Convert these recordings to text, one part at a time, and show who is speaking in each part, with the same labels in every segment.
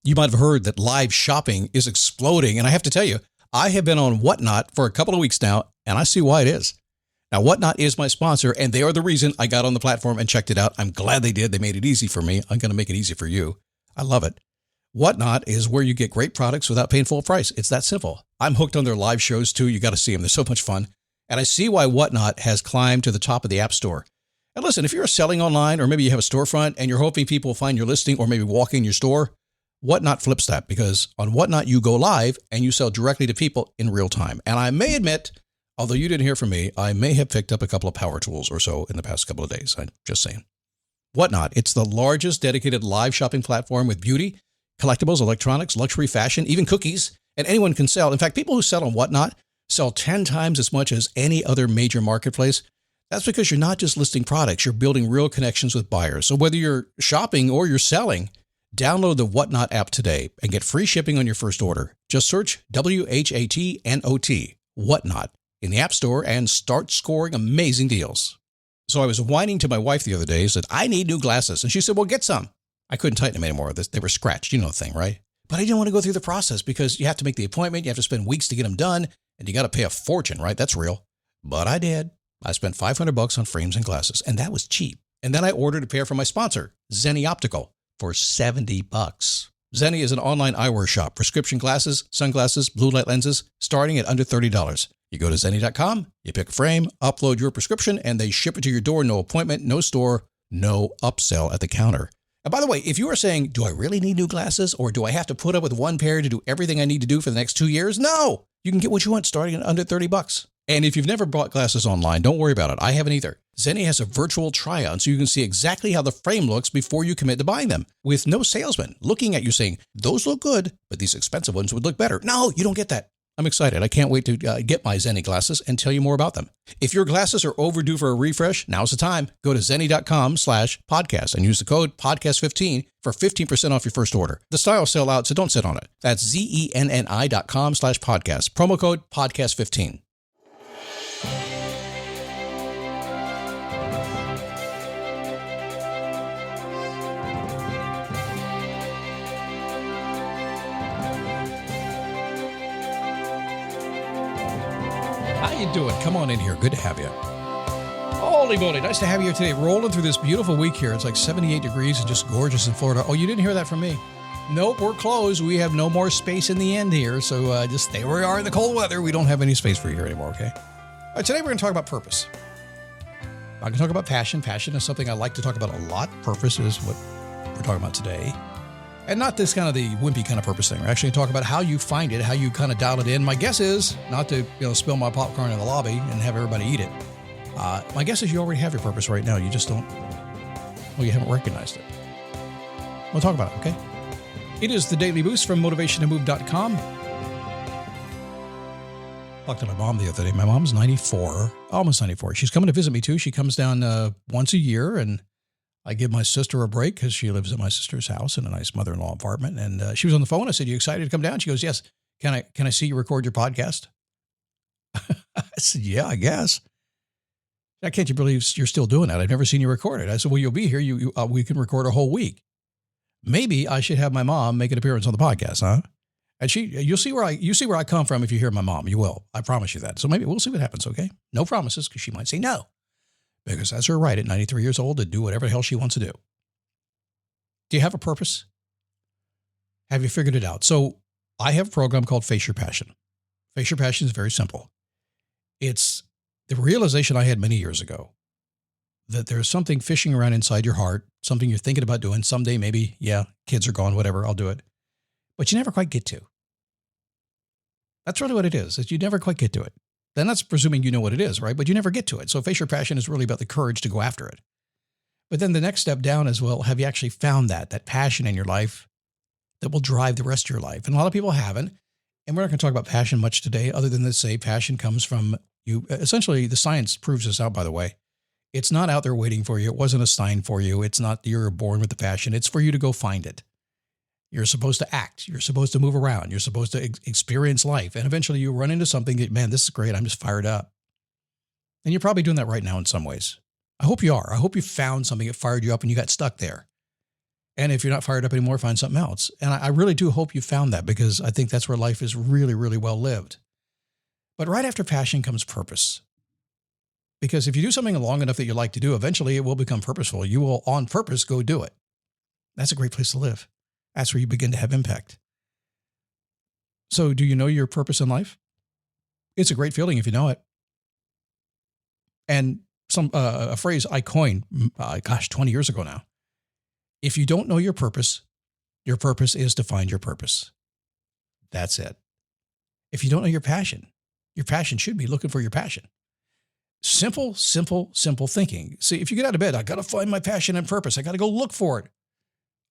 Speaker 1: You might have heard that live shopping is exploding. And I have to tell you, I have been on Whatnot for a couple of weeks now, and I see why it is. Now, Whatnot is my sponsor, and they are the reason I got on the platform and checked it out. I'm glad they did. They made it easy for me. I'm going to make it easy for you. I love it. Whatnot is where you get great products without paying full price. It's that simple. I'm hooked on their live shows too. You got to see them. They're so much fun. And I see why Whatnot has climbed to the top of the App Store. And listen, if you're selling online, or maybe you have a storefront and you're hoping people will find your listing or maybe walk in your store, Whatnot flips that, because on Whatnot, you go live and you sell directly to people in real time. And I may admit, although you didn't hear from me, I may have picked up a couple of power tools or so in the past couple of days. I'm just saying. Whatnot, it's the largest dedicated live shopping platform with beauty, collectibles, electronics, luxury, fashion, even cookies, and anyone can sell. In fact, people who sell on Whatnot sell 10 times as much as any other major marketplace. That's because you're not just listing products, you're building real connections with buyers. So whether you're shopping or you're selling, download the Whatnot app today and get free shipping on your first order. Just search WHATNOT, Whatnot, in the App Store and start scoring amazing deals. So I was whining to my wife the other day, said, I need new glasses. And she said, well, get some. I couldn't tighten them anymore. They were scratched. You know the thing, right? But I didn't want to go through the process because you have to make the appointment. You have to spend weeks to get them done, and you got to pay a fortune, right? That's real. But I did. I spent $500 on frames and glasses, and that was cheap. And then I ordered a pair from my sponsor, Zenni Optical, for $70. Zenni is an online eyewear shop, prescription glasses, sunglasses, blue light lenses, starting at under $30. You go to Zenni.com, you pick a frame, upload your prescription, and they ship it to your door. No appointment, no store, no upsell at the counter. And by the way, if you are saying, do I really need new glasses, or do I have to put up with one pair to do everything I need to do for the next 2 years? No, you can get what you want starting at under $30. And if you've never bought glasses online, don't worry about it. I haven't either. Zenni has a virtual try-on so you can see exactly how the frame looks before you commit to buying them, with no salesman looking at you saying, those look good, but these expensive ones would look better. No, you don't get that. I'm excited. I can't wait to get my Zenni glasses and tell you more about them. If your glasses are overdue for a refresh, now's the time. Go to Zenni.com/podcast and use the code podcast15 for 15% off your first order. The styles sell out, so don't sit on it. That's Zenni.com/podcast. Promo code podcast15. How you doing? Come on in here. Good to have you. Holy moly. Nice to have you here today. Rolling through this beautiful week here. It's like 78 degrees and just gorgeous in Florida. Oh, you didn't hear that from me? Nope, we're closed. We have no more space in the end here. So just stay where we are in the cold weather. We don't have any space for you here anymore, okay? All right, today we're going to talk about purpose. I'm going to talk about passion. Passion is something I like to talk about a lot. Purpose is what we're talking about today. And not this kind of the wimpy kind of purpose thing. We're actually talking about how you find it, how you kind of dial it in. My guess is not to spill my popcorn in the lobby and have everybody eat it. My guess is you already have your purpose right now. You just don't, well, you haven't recognized it. We'll talk about it, okay? It is the Daily Boost from motivationtomove.com. Talked to my mom the other day. My mom's 94, almost 94. She's coming to visit me too. She comes down once a year, and I give my sister a break because she lives at my sister's house in a nice mother-in-law apartment. And she was on the phone. I said, you excited to come down? She goes, yes. Can I see you record your podcast? I said, yeah, I guess. I can't you believe you're still doing that? I've never seen you record it. I said, well, you'll be here. We can record a whole week. Maybe I should have my mom make an appearance on the podcast, huh? And you see where I come from if you hear my mom. You will. I promise you that. So maybe we'll see what happens, okay? No promises, because she might say no. Because that's her right at 93 years old to do whatever the hell she wants to do. Do you have a purpose? Have you figured it out? So I have a program called Face Your Passion. Face Your Passion is very simple. It's the realization I had many years ago that there's something fishing around inside your heart, something you're thinking about doing someday, maybe, yeah, kids are gone, whatever, I'll do it. But you never quite get to. That's really what it is you never quite get to it. Then that's presuming you know what it is, right? But you never get to it. So Face Your Passion is really about the courage to go after it. But then the next step down is, well, have you actually found that passion in your life that will drive the rest of your life? And a lot of people haven't. And we're not going to talk about passion much today, other than to say passion comes from you. Essentially, the science proves this out, by the way. It's not out there waiting for you. It wasn't assigned for you. It's not you're born with the passion. It's for you to go find it. You're supposed to act. You're supposed to move around. You're supposed to experience life. And eventually you run into something that, man, this is great. I'm just fired up. And you're probably doing that right now in some ways. I hope you are. I hope you found something that fired you up and you got stuck there. And if you're not fired up anymore, find something else. And I really do hope you found that, because I think that's where life is really, really well lived. But right after passion comes purpose. Because if you do something long enough that you like to do, eventually it will become purposeful. You will on purpose go do it. That's a great place to live. That's where you begin to have impact. So do you know your purpose in life? It's a great feeling if you know it. And a phrase I coined, 20 years ago now. If you don't know your purpose is to find your purpose. That's it. If you don't know your passion should be looking for your passion. Simple thinking. See, if you get out of bed, I got to find my passion and purpose. I got to go look for it.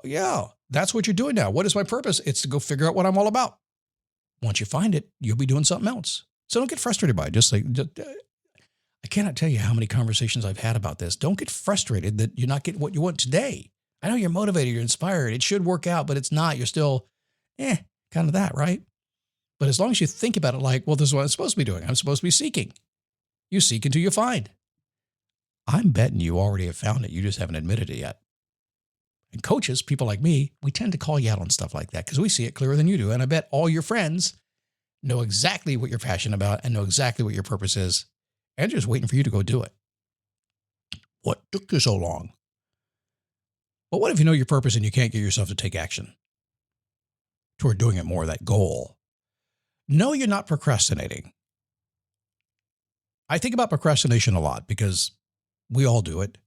Speaker 1: Yeah, that's what you're doing now. What is my purpose? It's to go figure out what I'm all about. Once you find it, you'll be doing something else. So don't get frustrated by it. I cannot tell you how many conversations I've had about this. Don't get frustrated that you're not getting what you want today. I know you're motivated, you're inspired. It should work out, but it's not. You're still, kind of that, right? But as long as you think about it like, well, this is what I'm supposed to be doing. I'm supposed to be seeking. You seek until you find. I'm betting you already have found it. You just haven't admitted it yet. And coaches, people like me, we tend to call you out on stuff like that because we see it clearer than you do. And I bet all your friends know exactly what you're passionate about and know exactly what your purpose is. And they're just waiting for you to go do it. What took you so long? But what if you know your purpose and you can't get yourself to take action toward doing it more, that goal? No, you're not procrastinating. I think about procrastination a lot because we all do it.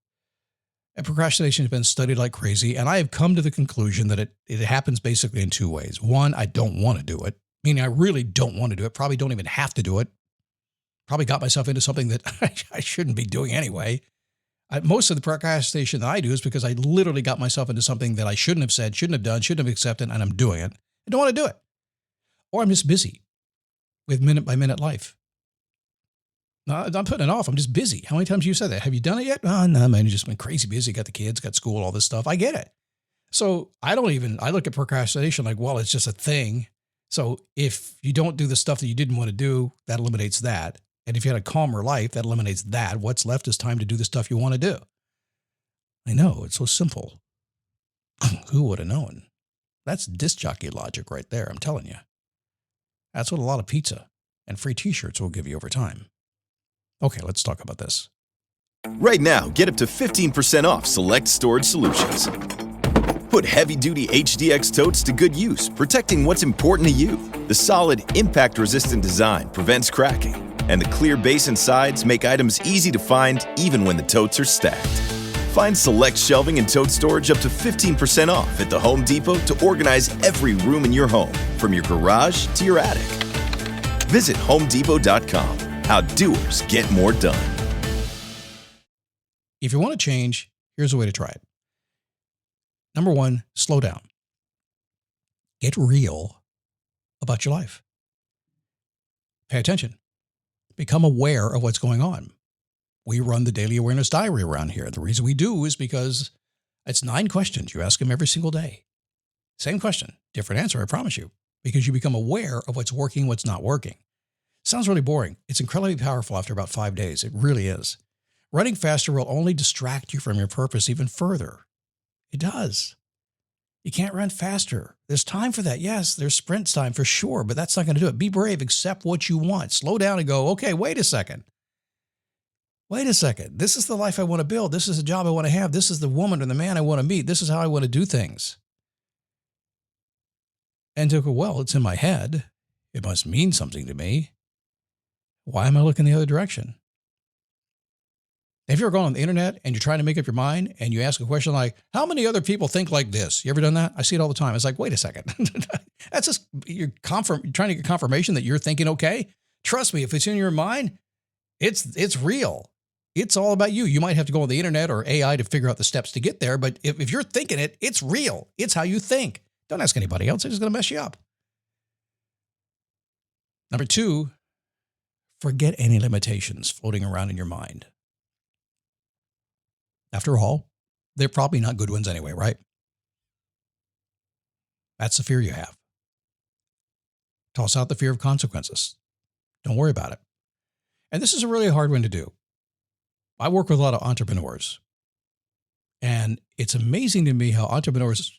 Speaker 1: And procrastination has been studied like crazy. And I have come to the conclusion that it happens basically in two ways. One, I don't want to do it, meaning I really don't want to do it. Probably don't even have to do it. Probably got myself into something that I shouldn't be doing anyway. Most of the procrastination that I do is because I literally got myself into something that I shouldn't have said, shouldn't have done, shouldn't have accepted, and I'm doing it. I don't want to do it. Or I'm just busy with minute-by-minute life. No, I'm putting it off. I'm just busy. How many times have you said that? Have you done it yet? Oh, no, man, you've just been crazy busy. Got the kids, got school, all this stuff. I get it. So I look at procrastination like, well, it's just a thing. So if you don't do the stuff that you didn't want to do, that eliminates that. And if you had a calmer life, that eliminates that. What's left is time to do the stuff you want to do. I know, it's so simple. Who would have known? That's disc jockey logic right there, I'm telling you. That's what a lot of pizza and free t-shirts will give you over time. Okay, let's talk about this.
Speaker 2: Right now, get up to 15% off select storage solutions. Put heavy-duty HDX totes to good use, protecting what's important to you. The solid, impact-resistant design prevents cracking, and the clear base and sides make items easy to find even when the totes are stacked. Find select shelving and tote storage up to 15% off at the Home Depot to organize every room in your home, from your garage to your attic. Visit HomeDepot.com. How doers get more done.
Speaker 1: If you want to change, here's a way to try it. Number one, slow down. Get real about your life. Pay attention. Become aware of what's going on. We run the Daily Awareness Diary around here. The reason we do is because it's 9 questions. You ask them every single day. Same question, different answer, I promise you, because you become aware of what's working, what's not working. Sounds really boring. It's incredibly powerful after about 5 days. It really is. Running faster will only distract you from your purpose even further. It does. You can't run faster. There's time for that. Yes, there's sprint time for sure, but that's not going to do it. Be brave. Accept what you want. Slow down and go, okay, wait a second. This is the life I want to build. This is the job I want to have. This is the woman or the man I want to meet. This is how I want to do things. And to go, well, it's in my head. It must mean something to me. Why am I looking the other direction? Have you ever gone on the internet and you're trying to make up your mind and you ask a question like, how many other people think like this? You ever done that? I see it all the time. It's like, wait a second. That's just, you're trying to get confirmation that you're thinking okay. Trust me, if it's in your mind, it's real. It's all about you. You might have to go on the internet or AI to figure out the steps to get there. But if you're thinking it, it's real. It's how you think. Don't ask anybody else. It's just going to mess you up. Number 2, forget any limitations floating around in your mind. After all, they're probably not good ones anyway, right? That's the fear you have. Toss out the fear of consequences. Don't worry about it. And this is a really hard one to do. I work with a lot of entrepreneurs. And it's amazing to me how entrepreneurs,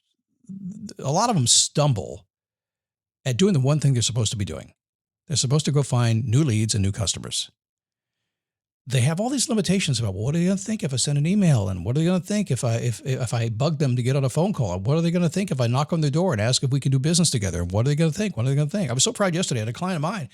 Speaker 1: a lot of them stumble at doing the one thing they're supposed to be doing. They're supposed to go find new leads and new customers. They have all these limitations about what are they going to think if I send an email, and what are they going to think if I bug them to get on a phone call, and what are they going to think if I knock on their door and ask if we can do business together, and what are they going to think? What are they going to think? I was so proud yesterday. I had a client of mine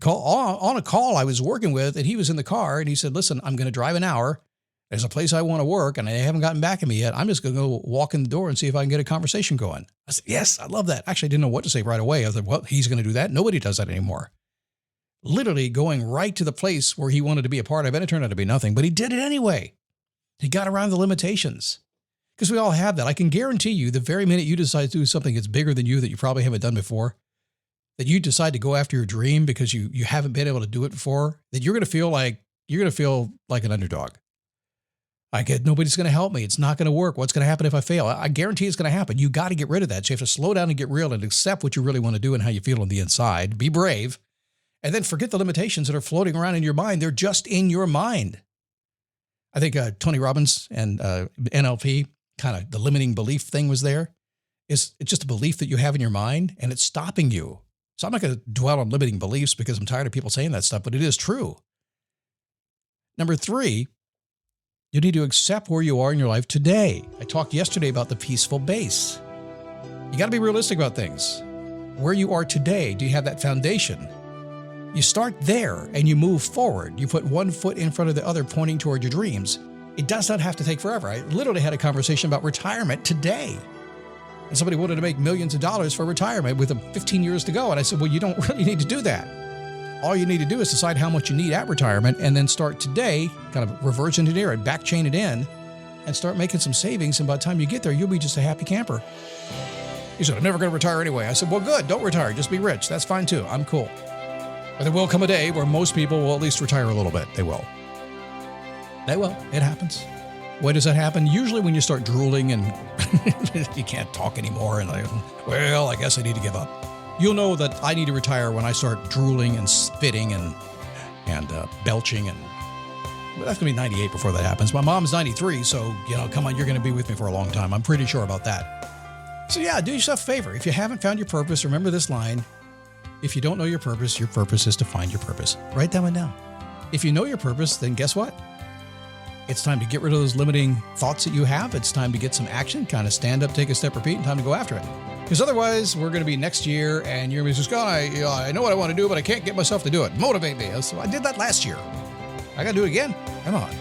Speaker 1: on a call I was working with, and he was in the car, and he said, "Listen, I'm going to drive an hour. There's a place I want to work, and they haven't gotten back to me yet. I'm just going to go walk in the door and see if I can get a conversation going." I said, "Yes, I love that." Actually, I didn't know what to say right away. I was like, "Well, he's going to do that. Nobody does that anymore." Literally going right to the place where he wanted to be a part of, and it turned out to be nothing, but he did it anyway. He got around the limitations, because we all have that. I can guarantee you the very minute you decide to do something that's bigger than you that you probably haven't done before, that you decide to go after your dream because you haven't been able to do it before, that you're going to feel like an underdog. Nobody's going to help me. It's not going to work. What's going to happen if I fail? I guarantee it's going to happen. You got to get rid of that. So you have to slow down and get real and accept what you really want to do and how you feel on the inside. Be brave. And then forget the limitations that are floating around in your mind. They're just in your mind. I think Tony Robbins and NLP, kind of the limiting belief thing was there. It's just a belief that you have in your mind, and it's stopping you. So I'm not going to dwell on limiting beliefs because I'm tired of people saying that stuff, but it is true. Number 3, you need to accept where you are in your life today. I talked yesterday about the peaceful base. You got to be realistic about things. Where you are today, do you have that foundation? You start there and you move forward. You put one foot in front of the other, pointing toward your dreams. It does not have to take forever. I literally had a conversation about retirement today. And somebody wanted to make millions of dollars for retirement with 15 years to go. And I said, well, you don't really need to do that. All you need to do is decide how much you need at retirement and then start today, kind of reverse engineer it, back chain it in, and start making some savings. And by the time you get there, you'll be just a happy camper. He said, I'm never going to retire anyway. I said, well, good. Don't retire. Just be rich. That's fine too. I'm cool. But there will come a day where most people will at least retire a little bit. They will. They will. It happens. When does that happen? Usually when you start drooling and you can't talk anymore and well, I guess I need to give up. You'll know that I need to retire when I start drooling and spitting and belching, and that's going to be 98 before that happens. My mom's 93, so, come on, you're going to be with me for a long time. I'm pretty sure about that. So yeah, do yourself a favor. If you haven't found your purpose, remember this line. If you don't know your purpose is to find your purpose. Write that one down. If you know your purpose, then guess what? It's time to get rid of those limiting thoughts that you have. It's time to get some action, kind of stand up, take a step, repeat, and time to go after it. Because otherwise, we're going to be next year, and you're going to be just, I know what I want to do, but I can't get myself to do it. Motivate me. So I did that last year. I got to do it again. Come on.